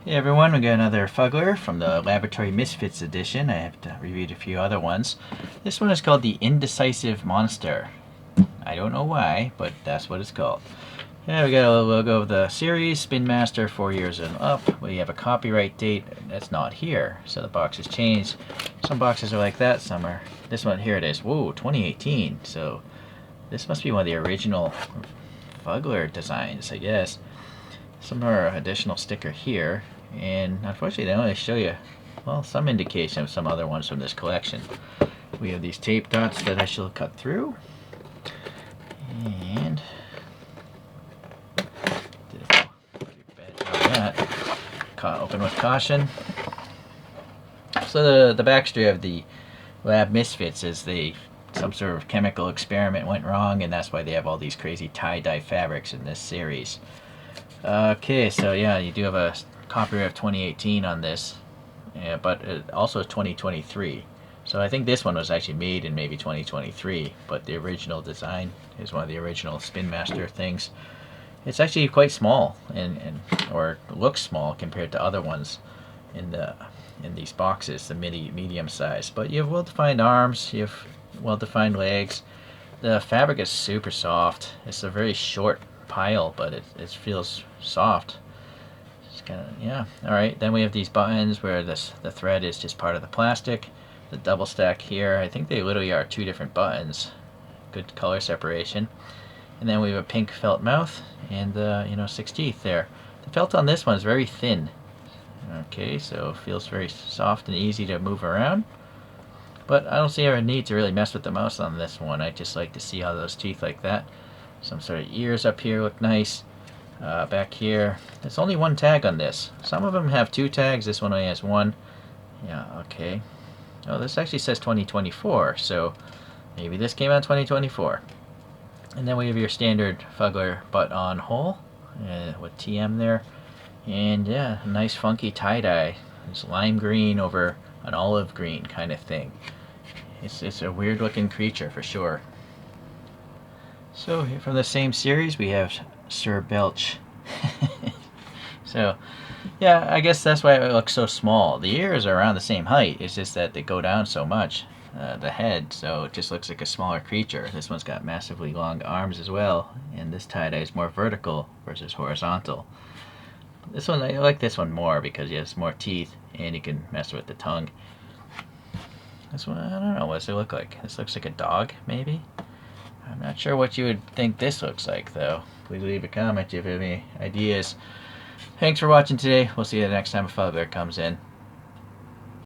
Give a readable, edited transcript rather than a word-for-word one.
Hey everyone, we got another Fuggler from the Laboratory Misfits edition. I have reviewed a few other ones. This one is called the Indecisive Monster. I don't know why, but that's what it's called. Yeah, we got a logo of the series, Spin Master, 4 years and up. We have a copyright date that's not here, so the box has changed. Some boxes are like that, some are... This one, here it is. Whoa, 2018. So this must be one of the original Fuggler designs, I guess. Some more additional sticker here, and unfortunately they only show you, well, some indication of some other ones from this collection. We have these tape dots that I shall cut through, and did a pretty bad job of that. Open with caution. So the backstory of the Lab Misfits is some sort of chemical experiment went wrong, and that's why they have all these crazy tie-dye fabrics in this series. Okay, so yeah, you do have a copyright of 2018 on this, yeah, but it also is 2023. So I think this one was actually made in maybe 2023, but the original design is one of the original Spin Master things. It's actually quite small, or looks small compared to other ones in these boxes, the medium size. But you have well-defined arms, you have well-defined legs. The fabric is super soft. It's a very short pile, but it feels soft. It's kind of, yeah. All right, then we have these buttons where the thread is just part of the plastic. The double stack here, I think they literally are two different buttons. Good color separation. And then we have a pink felt mouth and 6 teeth there. The felt on this one is very thin. Okay, so it feels very soft and easy to move around. But I don't see a need to really mess with the mouse on this one. I just like to see how those teeth like that. Some sort of ears up here look nice. Back here, there's only one tag on this. Some of them have 2 tags. This one only has 1. Yeah, okay. Oh, this actually says 2024, so maybe this came out in 2024. And then we have your standard Fuggler butt-on hole with TM there. And yeah, a nice funky tie-dye. It's lime green over an olive green kind of thing. It's a weird looking creature for sure. So from the same series we have Sir Belch. So yeah, I guess that's why it looks so small. The ears are around the same height, it's just that they go down so much, the head, so it just looks like a smaller creature. This one's got massively long arms as well, and this tie-dye is more vertical versus horizontal. This one, I like this one more because it has more teeth and you can mess with the tongue. This one, I don't know, what does it look like? This looks like a dog, maybe? I'm not sure what you would think this looks like, though. Please leave a comment if you have any ideas. Thanks for watching today. We'll see you the next time a Fuggler comes in.